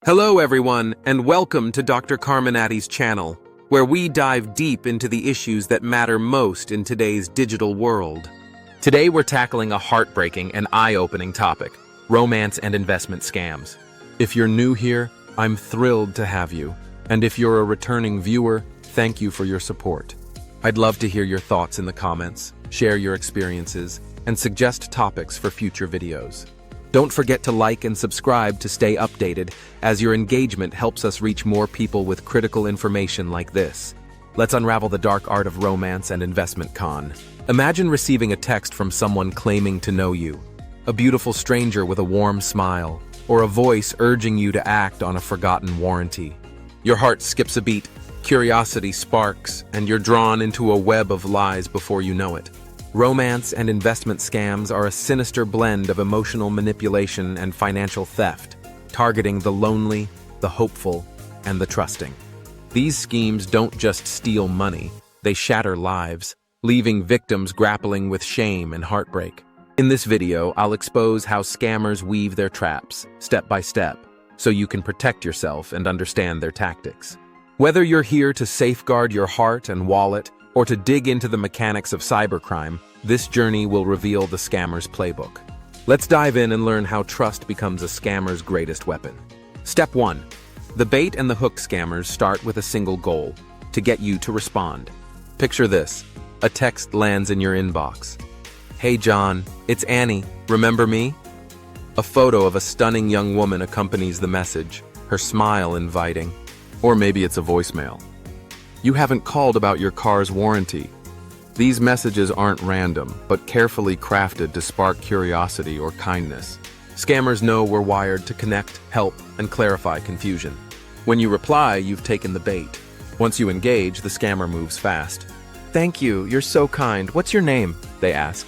Hello everyone, and welcome to Dr. Carmenatty's channel, where we dive deep into the issues that matter most in today's digital world. Today we're tackling a heartbreaking and eye-opening topic, romance and investment scams. If you're new here, I'm thrilled to have you, and if you're a returning viewer, thank you for your support. I'd love to hear your thoughts in the comments, share your experiences, and suggest topics for future videos. Don't forget to like and subscribe to stay updated, as your engagement helps us reach more people with critical information like this. Let's unravel the dark art of romance and investment con. Imagine receiving a text from someone claiming to know you, a beautiful stranger with a warm smile, or a voice urging you to act on a forgotten warranty. Your heart skips a beat, curiosity sparks, and you're drawn into a web of lies before you know it. Romance and investment scams are a sinister blend of emotional manipulation and financial theft, targeting the lonely, the hopeful, and the trusting. These schemes don't just steal money, they shatter lives, leaving victims grappling with shame and heartbreak. In this video, I'll expose how scammers weave their traps, step by step, so you can protect yourself and understand their tactics. Whether you're here to safeguard your heart and wallet, or to dig into the mechanics of cybercrime, this journey will reveal the scammer's playbook. Let's dive in and learn how trust becomes a scammer's greatest weapon. Step 1. The bait and the hook scammers start with a single goal: to get you to respond. Picture this: a text lands in your inbox. "Hey John, it's Annie, remember me?" A photo of a stunning young woman accompanies the message, her smile inviting. Or maybe it's a voicemail. "You haven't called about your car's warranty." These messages aren't random, but carefully crafted to spark curiosity or kindness. Scammers know we're wired to connect, help, and clarify confusion. When you reply, you've taken the bait. Once you engage, the scammer moves fast. "Thank you, you're so kind. What's your name?" they ask.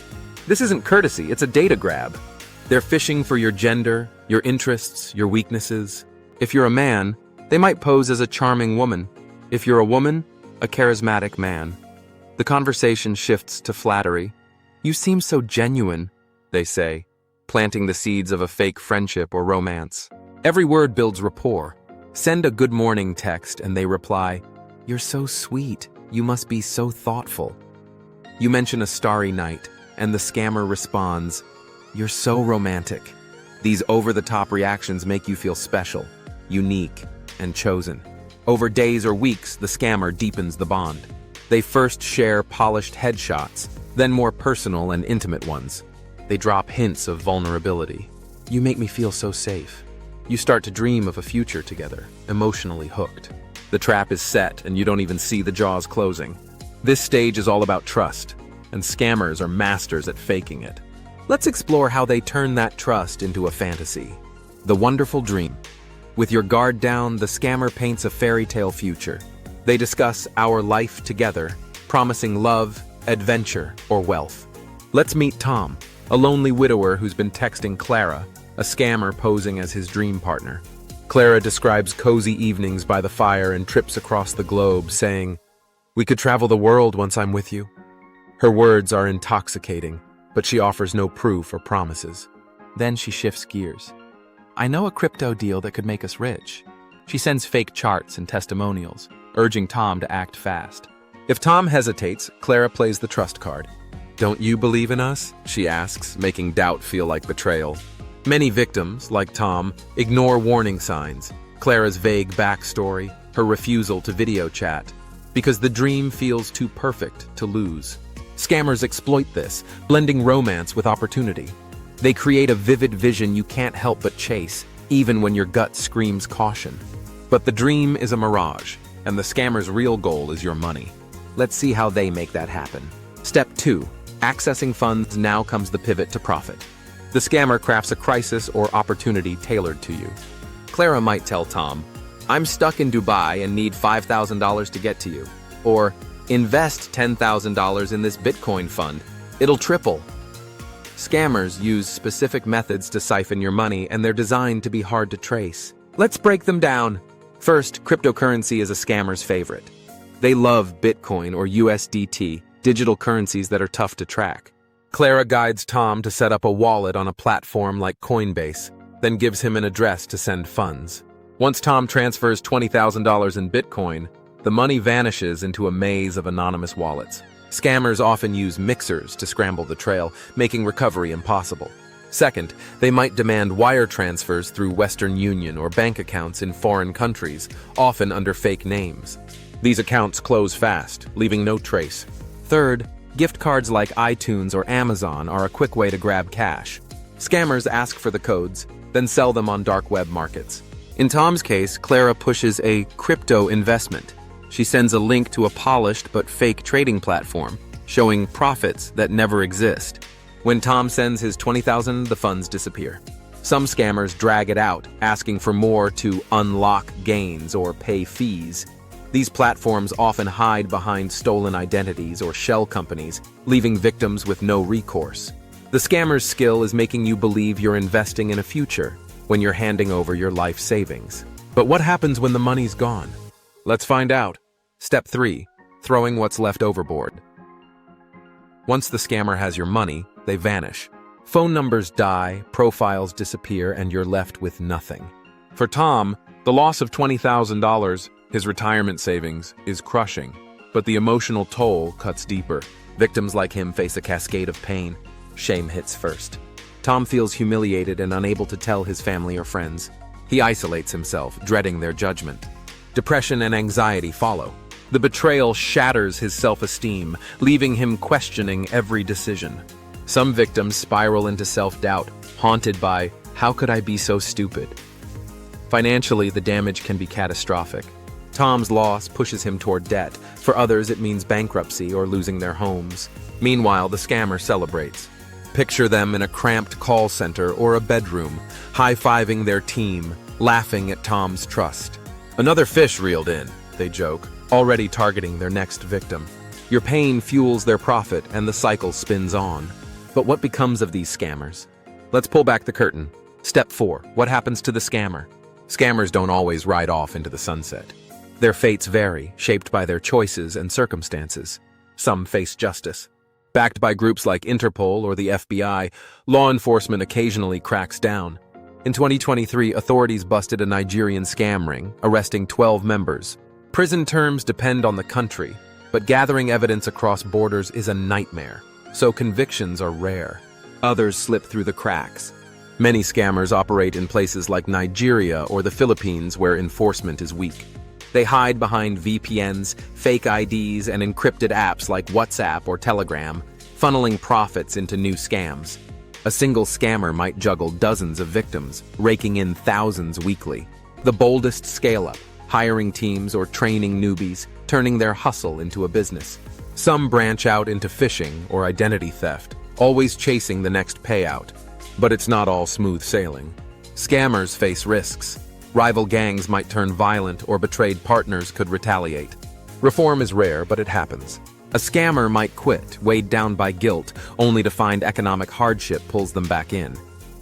This isn't courtesy, it's a data grab. They're fishing for your gender, your interests, your weaknesses. If you're a man, they might pose as a charming woman. If you're a woman, a charismatic man. The conversation shifts to flattery. "You seem so genuine," they say, planting the seeds of a fake friendship or romance. Every word builds rapport. Send a good morning text and they reply, "You're so sweet. You must be so thoughtful." You mention a starry night, and the scammer responds, "You're so romantic." These over-the-top reactions make you feel special, unique, and chosen. Over days or weeks, the scammer deepens the bond. They first share polished headshots, then more personal and intimate ones. They drop hints of vulnerability. "You make me feel so safe." You start to dream of a future together, emotionally hooked. The trap is set, and you don't even see the jaws closing. This stage is all about trust, and scammers are masters at faking it. Let's explore how they turn that trust into a fantasy. The wonderful dream. With your guard down, the scammer paints a fairy tale future. They discuss our life together, promising love, adventure, or wealth. Let's meet Tom, a lonely widower who's been texting Clara, a scammer posing as his dream partner. Clara describes cozy evenings by the fire and trips across the globe, saying, "We could travel the world once I'm with you." Her words are intoxicating, but she offers no proof or promises. Then she shifts gears. "I know a crypto deal that could make us rich." She sends fake charts and testimonials, urging Tom to act fast. If Tom hesitates, Clara plays the trust card. "Don't you believe in us?" she asks, making doubt feel like betrayal. Many victims, like Tom, ignore warning signs, Clara's vague backstory, her refusal to video chat, because the dream feels too perfect to lose. Scammers exploit this, blending romance with opportunity. They create a vivid vision you can't help but chase, even when your gut screams caution. But the dream is a mirage, and the scammer's real goal is your money. Let's see how they make that happen. Step 2. Accessing funds. Now comes the pivot to profit. The scammer crafts a crisis or opportunity tailored to you. Clara might tell Tom, "I'm stuck in Dubai and need $5,000 to get to you." Or, "Invest $10,000 in this Bitcoin fund. It'll triple." Scammers use specific methods to siphon your money, and they're designed to be hard to trace. Let's break them down. First, cryptocurrency is a scammer's favorite. They love Bitcoin or USDT, digital currencies that are tough to track. Clara guides Tom to set up a wallet on a platform like Coinbase, then gives him an address to send funds. Once Tom transfers $20,000 in Bitcoin, the money vanishes into a maze of anonymous wallets. Scammers often use mixers to scramble the trail, making recovery impossible. Second, they might demand wire transfers through Western Union or bank accounts in foreign countries, often under fake names. These accounts close fast, leaving no trace. Third, gift cards like iTunes or Amazon are a quick way to grab cash. Scammers ask for the codes, then sell them on dark web markets. In Tom's case, Clara pushes a crypto investment. She sends a link to a polished but fake trading platform, showing profits that never exist. When Tom sends his $20,000, the funds disappear. Some scammers drag it out, asking for more to unlock gains or pay fees. These platforms often hide behind stolen identities or shell companies, leaving victims with no recourse. The scammer's skill is making you believe you're investing in a future when you're handing over your life savings. But what happens when the money's gone? Let's find out. Step 3. Throwing what's left overboard. Once the scammer has your money, they vanish. Phone numbers die, profiles disappear, and you're left with nothing. For Tom, the loss of $20,000, his retirement savings, is crushing. But the emotional toll cuts deeper. Victims like him face a cascade of pain. Shame hits first. Tom feels humiliated and unable to tell his family or friends. He isolates himself, dreading their judgment. Depression and anxiety follow. The betrayal shatters his self-esteem, leaving him questioning every decision. Some victims spiral into self-doubt, haunted by, "How could I be so stupid?" Financially, the damage can be catastrophic. Tom's loss pushes him toward debt. For others, it means bankruptcy or losing their homes. Meanwhile, the scammer celebrates. Picture them in a cramped call center or a bedroom, high-fiving their team, laughing at Tom's trust. "Another fish reeled in," they joke, already targeting their next victim. Your pain fuels their profit, and the cycle spins on. But what becomes of these scammers? Let's pull back the curtain. Step 4. What happens to the scammer? Scammers don't always ride off into the sunset. Their fates vary, shaped by their choices and circumstances. Some face justice. Backed by groups like Interpol or the FBI, law enforcement occasionally cracks down. In 2023, authorities busted a Nigerian scam ring, arresting 12 members. Prison terms depend on the country, but gathering evidence across borders is a nightmare, so convictions are rare. Others slip through the cracks. Many scammers operate in places like Nigeria or the Philippines where enforcement is weak. They hide behind VPNs, fake IDs, and encrypted apps like WhatsApp or Telegram, funneling profits into new scams. A single scammer might juggle dozens of victims, raking in thousands weekly. The boldest scale up, hiring teams or training newbies, turning their hustle into a business. Some branch out into phishing or identity theft, always chasing the next payout. But it's not all smooth sailing. Scammers face risks. Rival gangs might turn violent, or betrayed partners could retaliate. Reform is rare, but it happens. A scammer might quit, weighed down by guilt, only to find economic hardship pulls them back in.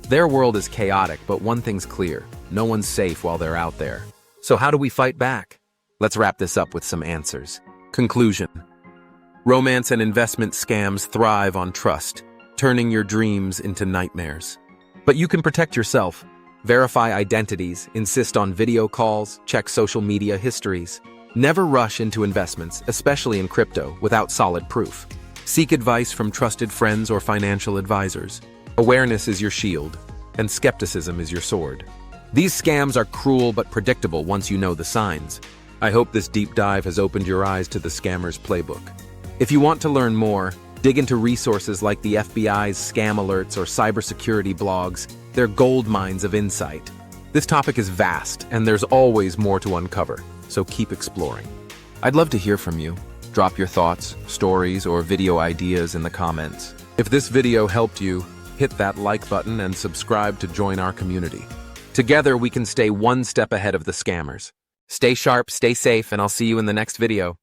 Their world is chaotic, but one thing's clear: no one's safe while they're out there. So how do we fight back? Let's wrap this up with some answers. Conclusion. Romance and investment scams thrive on trust, turning your dreams into nightmares. But you can protect yourself. Verify identities, insist on video calls, check social media histories. Never rush into investments, especially in crypto, without solid proof. Seek advice from trusted friends or financial advisors. Awareness is your shield, and skepticism is your sword. These scams are cruel but predictable once you know the signs. I hope this deep dive has opened your eyes to the scammer's playbook. If you want to learn more, dig into resources like the FBI's scam alerts or cybersecurity blogs. They're gold mines of insight. This topic is vast, and there's always more to uncover, so keep exploring. I'd love to hear from you. Drop your thoughts, stories, or video ideas in the comments. If this video helped you, hit that like button and subscribe to join our community. Together, we can stay one step ahead of the scammers. Stay sharp, stay safe, and I'll see you in the next video.